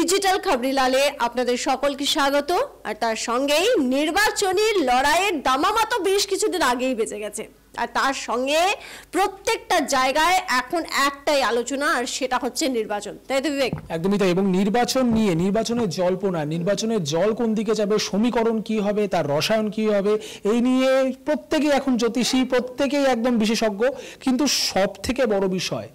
Digital খবরিলালে আপনাদের সকলকে স্বাগত। আর তার সঙ্গেই নির্বাচনী লড়াইয়ের দামামা তো বেশ কিছুদিন আগেই বেজে গেছে, আর তার সঙ্গে প্রত্যেকটা জায়গায় এখন একটাই আলোচনা, আর সেটা হচ্ছে নির্বাচন, তাই তো বিবেক? একদমই তাই। এবং নির্বাচন নিয়ে, নির্বাচনের জল্পনা, নির্বাচনের জল কোন দিকে যাবে, সমীকরণ কি হবে, তার রসায়ন কি হবে, এই নিয়ে প্রত্যেকেই এখন জ্যোতিষী, প্রত্যেকেই একদম বিশেষজ্ঞ। কিন্তু সব থেকে বড় বিষয়,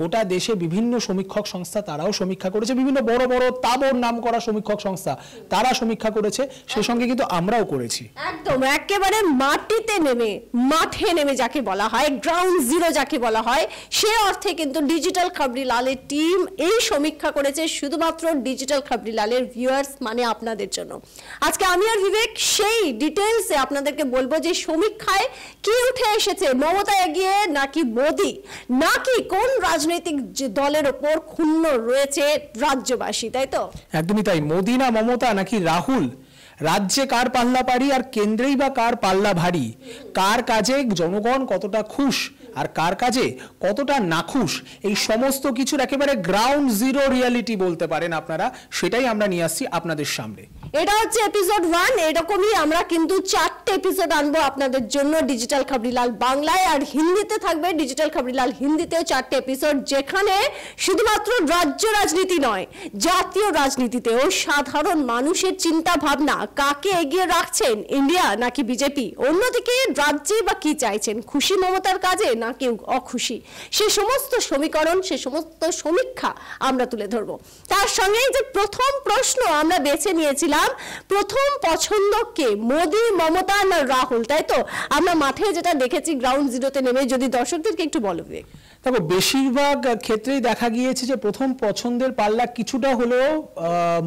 গোটা দেশে বিভিন্ন সমীক্ষক সংস্থা তারাও সমীক্ষা করেছে, বিভিন্ন বড় বড় তাবর নাম করা সমীক্ষক সংস্থা তারা সমীক্ষা করেছে, সেই সঙ্গে কিন্তু আমরাও করেছি। একদম একেবারে মাটিতে নেমে, মাঠে নেমে যাকে বলা হয়, গ্রাউন্ড জিরো যাকে বলা হয়, সে অর্থে কিন্তু ডিজিটাল খবরিলালের টিম এই সমীক্ষা করেছে শুধুমাত্র ডিজিটাল খবরিলালের ভিউয়ার্স মানে আপনাদের জন্য। আজকে আমি আর বিবেক সেই ডিটেলসে আপনাদেরকে বলবো যে সমীক্ষায় কি উঠে এসেছে, মমতা এগিয়ে নাকি মোদি, নাকি কোন রাজনৈতিক দলের ওপর ক্ষুণ্ণ রয়েছে রাজ্যবাসী, তাই তো? একদমই তাই। মোদি না মমতা নাকি রাহুল, রাজ্যে কার পাল্লা পারি আর কেন্দ্রেই বা কার পাল্লা ভারী, কার কাজে জনগণ কতটা খুশ আর কার কাজে কতটা নাখুশ, এই সমস্ত কিছুর একেবারে গ্রাউন্ড জিরো রিয়ালিটি বলতে পারেন আপনারা, সেটাই আমরা নিয়ে আসছি আপনাদের সামনে। এটা হচ্ছে এপিসোড 1। এরকমই আমরা কিন্তু 4টে এপিসোড আনবো আপনাদের জন্য ডিজিটাল খবরিলাল বাংলায়, আর হিন্দিতে থাকবে ডিজিটাল খবরিলাল হিন্দিতেও 4টে এপিসোড, যেখানে শুধুমাত্র রাজ্য রাজনীতি নয়, জাতীয় রাজনীতিতেও সাধারণ মানুষের চিন্তা ভাবনা, কাকে এগিয়ে রাখছেন, ইন্ডিয়া নাকি বিজেপি, অন্যদিকে রাজ্যে বা কি চাইছেন, খুশি মমতার কাজে নাকি অখুশি, সে সমস্ত সমীকরণ, সে সমস্ত সমীক্ষা আমরা তুলে ধরবো। তার সঙ্গে যে প্রথম প্রশ্ন আমরা বেছে নিয়েছিলাম, প্রথম পছন্দ কে, মোদি, মমতা না রাহুল, তাই তো? আমরা মাঠে যেটা দেখেছি গ্রাউন্ড জিরোতে নেমে, যদি দর্শকদেরকে একটু বলবে। দেখো, বেশিরভাগ ক্ষেত্রেই দেখা গিয়েছে যে প্রথম পছন্দের পাল্লা কিছুটা হলেও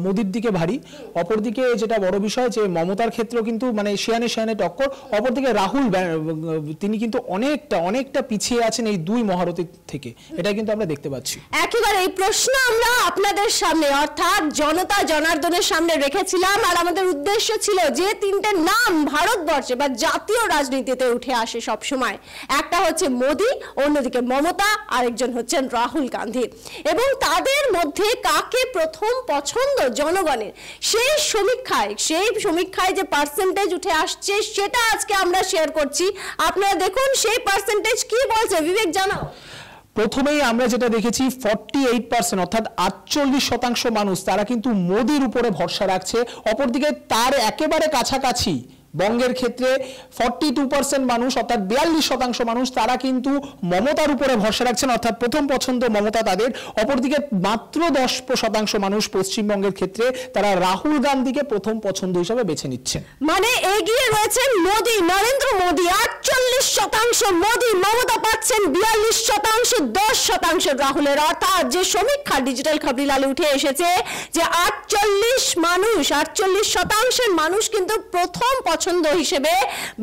মোদির দিকে ভারী। অপরদিকে যেটা বড় বিষয় যে মমতার ক্ষেত্রেও কিন্তু মানে শিয়ানে টক্কর। অপরদিকে রাহুল, তিনি কিন্তু অনেকটা পিছিয়ে আছেন এই দুই মহারথী থেকে, এটা কিন্তু আমরা দেখতে পাচ্ছি। একেবারে এই প্রশ্ন আমরা আপনাদের সামনে, অর্থাৎ জনতা জনার্দনের সামনে রেখেছিলাম, আর আমাদের উদ্দেশ্য ছিল যে তিনটে নাম ভারতবর্ষে বা জাতীয় রাজনীতিতে উঠে আসে সব সময়, একটা হচ্ছে মোদি, অন্যদিকে মমতা, আরেকজন হচ্ছেন রাহুল গান্ধী, এবং তাদের মধ্যে কাকে প্রথম পছন্দ জনগণের, সেই সমীক্ষায় যে পার্সেন্টেজ উঠে আসছে সেটা আজকে আমরা শেয়ার করছি। আপনারা দেখুন সেই পার্সেন্টেজ কি বলছে, বিবেক জানাও। প্রথমেই আমরা যেটা দেখেছি 48%, অর্থাৎ 48% মানুষ তারা কিন্তু মোদির উপরে ভরসা রাখছে। অপরদিকে তার একেবারে কাছাকাছি বঙ্গের ক্ষেত্রে 42% মানুষ, অর্থাৎ 42% মানুষ তারা কিন্তু মমতার উপরে ভরসা রাখছেন, অর্থাৎ প্রথম পছন্দ মমতা তাদের। অপরদিকে মাত্র 10% মানুষ পশ্চিমবঙ্গের ক্ষেত্রে তারা রাহুল গান্ধীকে প্রথম পছন্দ হিসেবে বেছে নিচ্ছেন। মানে এগিয়ে রয়েছেন মোদি, নরেন্দ্র মোদি 48% মোদি, মমতা পাচ্ছেন 42%, 10% রাহুলের। অর্থাৎ যে সমীক্ষা ডিজিটাল খবরিলালে উঠে এসেছে যে 48% মানুষ কিন্তু প্রথম পছন্দ হিসেবে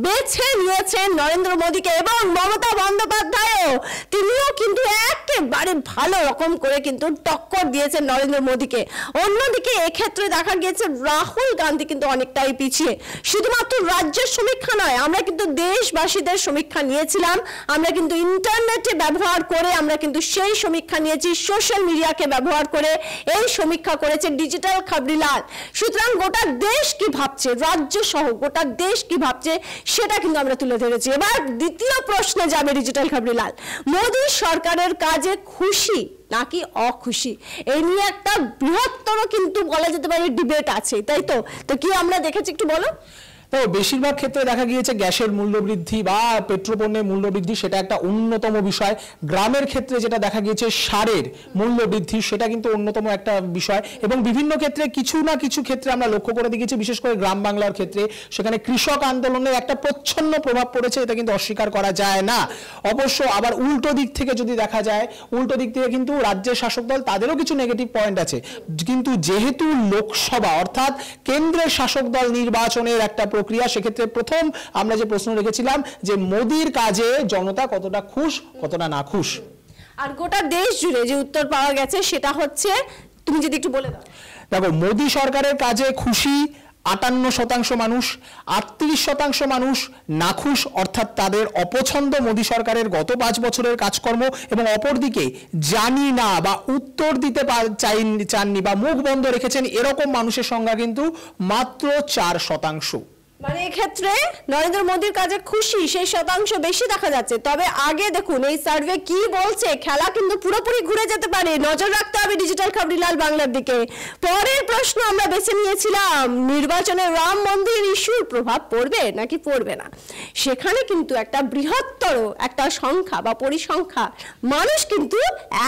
বেছে নিয়েছেন নরেন্দ্র মোদীকে, এবং মমতা বন্দ্যোপাধ্যায়ও তিনিও কিন্তু একেবারে ভালো রকম করে কিন্তু টক্কর দিয়েছেন নরেন্দ্র মোদীকে। অন্যদিকে এক্ষেত্রে দেখা গিয়েছে রাহুল গান্ধী কিন্তু অনেকটাই পিছিয়ে। শুধুমাত্র রাজ্যের সমীক্ষা নয়, আমরা কিন্তু দেশবাসীদের সমীক্ষা নিয়েছিলাম, আমরা কিন্তু ইন্টারনেটে ব্যবহার করে আমরা কিন্তু সেই সমীক্ষা নিয়েছি, সোশ্যাল মিডিয়াকে ব্যবহার করে এই সমীক্ষা করেছে ডিজিটাল খবরিলাল। সুতরাং গোটা দেশ কি ভাবছে, রাজ্য সহ গোটা দেশ কি ভাবছে সেটা কিন্তু আমরা তুলে ধরেছি। এবার দ্বিতীয় প্রশ্নে যাবে ডিজিটাল খবরিলাল, মোদী সরকারের কাজে খুশি নাকি অখুশি, এই নিয়ে একটা বৃহত্তর কিন্তু বলা যেতে পারে ডিবেট আছে, তাই তো? তো কি আমরা দেখেছি একটু বলো। তো বেশিরভাগ ক্ষেত্রে দেখা গিয়েছে গ্যাসের মূল্যবৃদ্ধি বা পেট্রোপণ্যের মূল্যবৃদ্ধি সেটা একটা অন্যতম বিষয়। গ্রামের ক্ষেত্রে যেটা দেখা গিয়েছে সারের মূল্যবৃদ্ধি, সেটা কিন্তু অন্যতম একটা বিষয়। এবং বিভিন্ন ক্ষেত্রে কিছু না কিছু ক্ষেত্রে আমরা লক্ষ্য করে দেখেছি, বিশেষ করে গ্রাম বাংলার ক্ষেত্রে সেখানে কৃষক আন্দোলনের একটা প্রচ্ছন্ন প্রভাব পড়েছে, এটা কিন্তু অস্বীকার করা যায় না। অবশ্য আবার উল্টো দিক থেকে যদি দেখা যায়, উল্টো দিক থেকে কিন্তু রাজ্যের শাসক দল তাদেরও কিছু নেগেটিভ পয়েন্ট আছে। কিন্তু যেহেতু লোকসভা অর্থাৎ কেন্দ্রের শাসক দল নির্বাচনের একটা প্রক্রিয়া, সেক্ষেত্রে প্রথম আমরা যে প্রশ্ন রেখেছিলাম যে মোদির কাজে জনতা কতটা খুশ কতটা না খুশ, আর গোটা দেশ জুড়ে যে উত্তর পাওয়া গেছে সেটা হচ্ছে, তুমি যদি একটু বলে দাও। দেখো, মোদি সরকারের কাজে খুশি 58% মানুষ, 38% মানুষ নাখুশ, অর্থাৎ তাদের অপছন্দ মোদী সরকারের গত 5 বছরের কাজকর্ম, এবং অপরদিকে জানি না বা উত্তর দিতে চাননি বা মুখ বন্ধ রেখেছেন এরকম মানুষের সংখ্যা কিন্তু মাত্র 4%। মানে এক্ষেত্রে নরেন্দ্র মোদীর কাজে খুশি সেই শতাংশ বেশি দেখা যাচ্ছে। তবে আগে দেখুন এই সার্ভে কি বলছে, খেলা কিন্তু পুরোপুরি ঘুরে যেতে পারে, নজর রাখতে হবে ডিজিটাল খবরিলাল বাংলার দিকে। পরের প্রশ্ন আমরা বেছে নিয়েছিলাম নির্বাচনে রাম মন্দির ইস্যুর প্রভাব পড়বে নাকি পড়বে না। সেখানে কিন্তু একটা বৃহত্তর একটা সংখ্যা বা পরিসংখ্যা মানুষ কিন্তু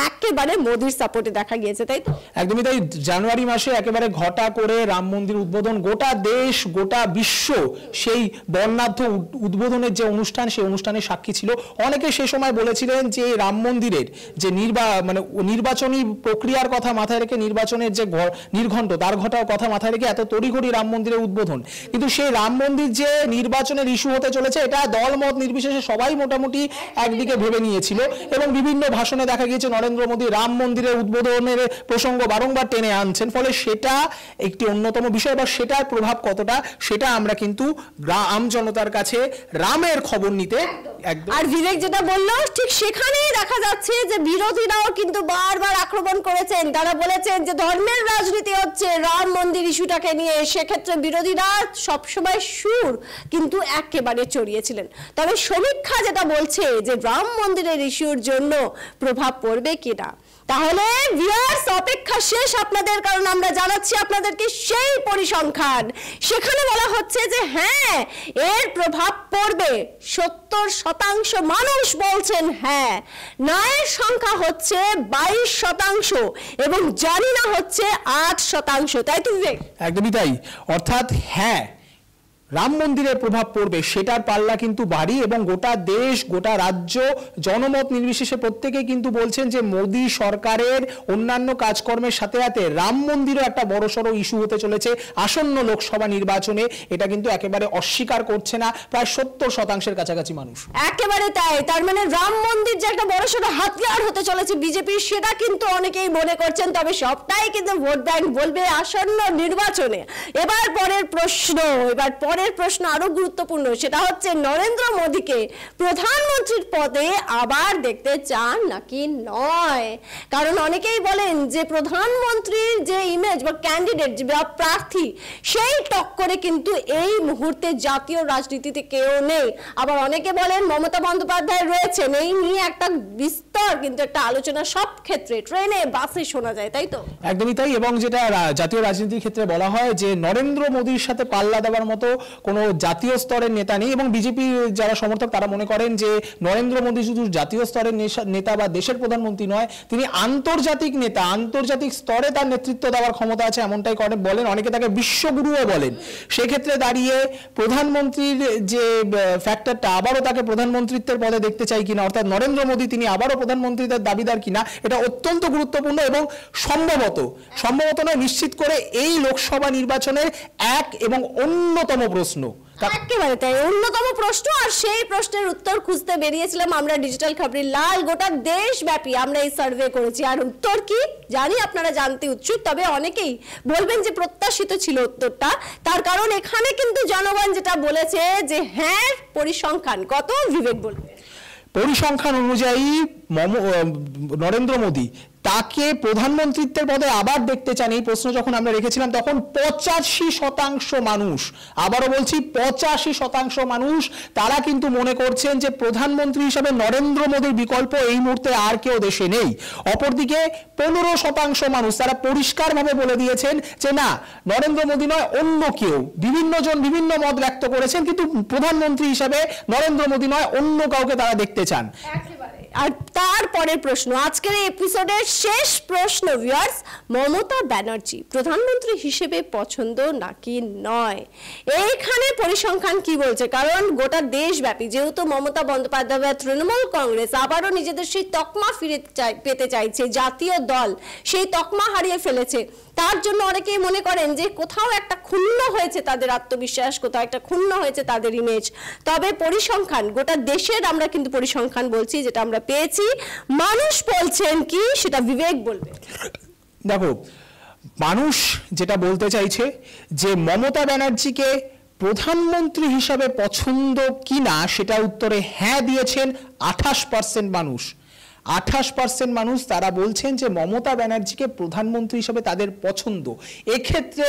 একেবারে মোদীর সাপোর্টে দেখা গিয়েছে, তাই তো? একদমই তাই। জানুয়ারি মাসে একেবারে ঘটা করে রাম মন্দির উদ্বোধন, গোটা দেশ গোটা বিশ্ব সেই বর্ণাঢ্য উদ্বোধনের যে অনুষ্ঠান, সেই অনুষ্ঠানের সাক্ষী ছিল। অনেকে সে সময় বলেছিলেন যে রাম মন্দিরের যে নির্বাচনী প্রক্রিয়ার কথা মাথায় রেখে, নির্বাচনের যে নির্ঘণ্ট তার ঘটার কথা মাথায় রেখে এত তড়িঘড়ি রাম মন্দিরের উদ্বোধন, কিন্তু সেই রাম মন্দির যে নির্বাচনের ইস্যু হতে চলেছে এটা দলমত নির্বিশেষে সবাই মোটামুটি একদিকে ভেবে নিয়েছিল, এবং বিভিন্ন ভাষণে দেখা গিয়েছে নরেন্দ্র মোদী রাম মন্দিরের উদ্বোধনের প্রসঙ্গ বারংবার টেনে আনছেন। ফলে সেটা একটি অন্যতম বিষয়, বা সেটার প্রভাব কতটা সেটা আমরা কিন্তু আম জনতার কাছে রামের খবর নিতে একদম। আর বিবেক যেটা বললো ঠিক সেখানেই দেখা যাচ্ছে যে বিরোধীরাও কিন্তু বারবার আক্রমণ করেছেন। তারা বলেছেন যে ধর্মের রাজনীতি হচ্ছে রাম মন্দির ইস্যুটাকে নিয়ে, সেক্ষেত্রে বিরোধীরা সবসময় সুর কিন্তু একেবারে চড়িয়েছিলেন। তবে সমীক্ষা যেটা বলছে যে রাম মন্দিরের ইস্যুর জন্য প্রভাব পড়বে কিনা, তাহলে ভিউয়ার্স অপেক্ষা শেষ আপনাদের, কারণ আমরা জানাচ্ছি আপনাদেরকে সেই পরিসংখ্যান। সেখানে বলা হচ্ছে যে হ্যাঁ এর প্রভাব পড়বে, 70% মানুষ বলছেন হ্যাঁ, নায়ের সংখ্যা হচ্ছে 22% এবং জানি না হচ্ছে 8%, তাই তো বিবেক? একদমই তাই। অর্থাৎ হ্যাঁ রাম মন্দিরের প্রভাব পড়বে সেটার পাল্লা কিন্তু ভারী, এবং গোটা দেশ গোটা রাজ্য জনমত নির্বিশেষে প্রত্যেকেই কিন্তু বলছেন যে মোদী সরকারের অন্যান্য কাজকর্মের সাথে সাথে রাম মন্দিরও একটা বড়সড় ইস্যু হতে চলেছে আসন্ন লোকসভা নির্বাচনে। এটা কিন্তু একেবারে অস্বীকার করছে না প্রায় 70% কাছাকাছি মানুষ। একেবারে তাই। তার মানে রাম মন্দির যে একটা বড়সড় হাতিয়ার হতে চলেছে বিজেপির, সেটা কিন্তু অনেকেই মনে করছেন। তবে সবটাই কিন্তু ভোট ব্যাংক বলবে আসন্ন নির্বাচনে। এবার পরের প্রশ্ন আরো গুরুত্বপূর্ণ, সেটা হচ্ছে নরেন্দ্র মোদীকে প্রধানমন্ত্রীর পদে আবার দেখতে চান নাকি নয়। কারণ অনেকেই বলেন যে প্রধানমন্ত্রীর যে ইমেজ বা ক্যান্ডিডেট বা প্রার্থী, সেই টক্করে কিন্তু এই মুহূর্তে জাতীয় রাজনীতিতে কেউ নেই। আবার অনেকে বলেন মমতা বন্দ্যোপাধ্যায় রয়েছেন। এই নিয়ে একটা বিস্তর কিন্তু একটা আলোচনা সব ক্ষেত্রে ট্রেনে বাসে শোনা যায়, তাই তো? একদমই তাই। এবং যেটা জাতীয় রাজনীতির ক্ষেত্রে বলা হয় যে নরেন্দ্র মোদীর সাথে পাল্লা দেওয়ার মতো কোনো জাতীয় স্তরের নেতা নেই, এবং বিজেপি যারা সমর্থক তারা মনে করেন যে নরেন্দ্র মোদী শুধু জাতীয় স্তরের নেতা বা দেশের প্রধানমন্ত্রী নয়, তিনি আন্তর্জাতিক নেতা, আন্তর্জাতিক স্তরে তার নেতৃত্ব দেওয়ার ক্ষমতা আছে, এমনটাই বলেন। অনেকে তাকে বিশ্বগুরুও বলেন। সেক্ষেত্রে দাঁড়িয়ে প্রধানমন্ত্রীর যে ফ্যাক্টরটা, আবারও তাকে প্রধানমন্ত্রীত্বের পদে দেখতে চাই কিনা, অর্থাৎ নরেন্দ্র মোদী তিনি আবারও প্রধানমন্ত্রীদের দাবিদার কিনা, এটা অত্যন্ত গুরুত্বপূর্ণ এবং সম্ভবত নয়, নিশ্চিত করে এই লোকসভা নির্বাচনের এক এবং অন্যতম প্রশ্ন। একেবারে তাই, অন্যতম প্রশ্ন। আর সেই প্রশ্নের উত্তর খুঁজতে বেরিয়েছিলাম আমরা ডিজিটাল খবরিলাল। গোটা দেশব্যাপী আমরা এই সার্ভে করেছি। আর উত্তর কি জানি আপনারা জানতে উৎসুক, তবে অনেকেই বলবেন যে প্রত্যাশিত ছিল উত্তরটা। তার কারণ এখানে কিন্তু জনগণ যেটা বলেছে যে হ্যাঁ পরিসংখ্যান কত, বিবেক বলবে। পরিসংখ্যান অনুযায়ী নরেন্দ্র মোদী তাকে প্রধানমন্ত্রীত্বের পদে আবার দেখতে চান। এই প্রশ্ন যখন আমরা রেখেছিলাম তখন 85% মানুষ, আবারও বলছি 85% মানুষ, তারা কিন্তু মনে করছেন যে প্রধানমন্ত্রী হিসাবে নরেন্দ্র মোদীর বিকল্প এই মুহূর্তে আর কেউ দেশে নেই। অপরদিকে 15% মানুষ তারা পরিষ্কারভাবে বলে দিয়েছেন যে না, নরেন্দ্র মোদী নয় অন্য কেউ। বিভিন্ন জন বিভিন্ন মত ব্যক্ত করেছেন, কিন্তু প্রধানমন্ত্রী হিসাবে নরেন্দ্র মোদী নয় অন্য কাউকে তারা দেখতে চান। আর তারপরের প্রশ্ন, আজকের এই এপিসোডের শেষ প্রশ্ন ভিউয়ার্স, মমতা ব্যানার্জি প্রধানমন্ত্রী হিসেবে পছন্দ নাকি নয়। এইখানে পরিসংখ্যান কি বলছে, কারণ গোটা দেশব্যাপী যেহেতু মমতা বন্দ্যোপাধ্যায় তৃণমূল কংগ্রেস আবারও নিজেদের সেই তকমা পেতে চাইছে, জাতীয় দল সেই তকমা হারিয়ে ফেলেছে, তার জন্য অনেকেই মনে করেন যে কোথাও একটা ক্ষুণ্ণ হয়েছে তাদের আত্মবিশ্বাস, কোথাও একটা ক্ষুণ্ণ হয়েছে তাদের ইমেজ। তবে পরিসংখ্যান গোটা দেশের আমরা কিন্তু পরিসংখ্যান বলছি যেটা আমরা পেয়েছি, মানুষ বলছেন কি সেটা বিবেক বলবে। দেখো, মানুষ যেটা বলতে চাইছে যে মমতা ব্যানার্জিকে প্রধানমন্ত্রী হিসাবে পছন্দ কিনা, সেটা উত্তরে হ্যাঁ দিয়েছেন 28% মানুষ। 28% মানুষ তারা বলছেন যে মমতা ব্যানার্জিকে প্রধানমন্ত্রী হিসেবে তাদের পছন্দ। এক্ষেত্রে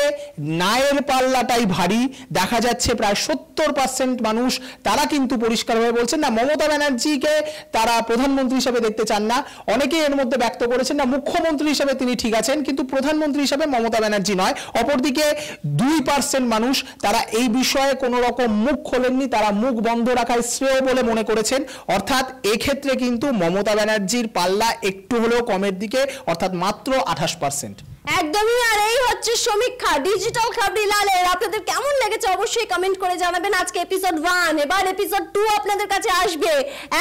নায়ের পাল্লাটাই ভারী। দেখা যাচ্ছে প্রায় 70% মানুষ তারা কিন্তু পরিষ্কারভাবে বলছেন না, মমতা ব্যানার্জিকে তারা প্রধানমন্ত্রী হিসেবে দেখতে চান না। অনেকেই এর মধ্যে ব্যক্ত করেছেন না, মুখ্যমন্ত্রী হিসেবে তিনি ঠিক আছেন কিন্তু প্রধানমন্ত্রী হিসেবে মমতা ব্যানার্জি নয়। অপরদিকে 2% মানুষ তারা এই বিষয়ে কোনো রকম মুখ খোলেননি, তারা মুখ বন্ধ রাখাই শ্রেয় বলে মনে করেছেন। অর্থাৎ এক্ষেত্রে কিন্তু মমতা ব্যানার্জির পাল্লা একটু হলেও কমের দিকে, অর্থাৎ মাত্র 28%। একদমই। আর এই হচ্ছে সমীক্ষা ডিজিটাল খবরি লালের। আপনাদের কেমন লেগেছে অবশ্যই কমেন্ট করে জানাবেন। আজকে এপিসোড 1, এবার এপিসোড 2 আপনাদের কাছে আসবে।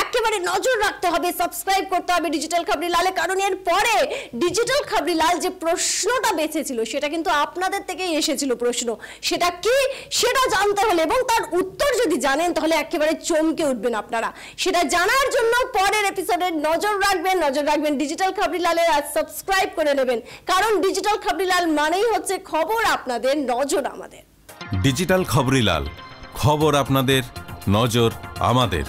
একেবারে নজর রাখতে হবে, সাবস্ক্রাইব করতে হবে ডিজিটাল খবরি লালে, কারণ এর পরে ডিজিটাল খবরি লাল যে প্রশ্নটা বেঁচেছিল সেটা কিন্তু আপনাদের থেকেই এসেছিল প্রশ্ন। সেটা কি সেটা জানতে হলে এবং তার উত্তর যদি জানেন তাহলে একেবারে চমকে উঠবেন আপনারা। সেটা জানার জন্য পরের এপিসোডে নজর রাখবেন ডিজিটাল খবরি লালের। আর সাবস্ক্রাইব করে নেবেন, কারণ ডিজিটাল খবরিলাল মানেই হচ্ছে খবর আপনাদের, নজর আমাদের। ডিজিটাল খবরিলাল, খবর আপনাদের, নজর আমাদের।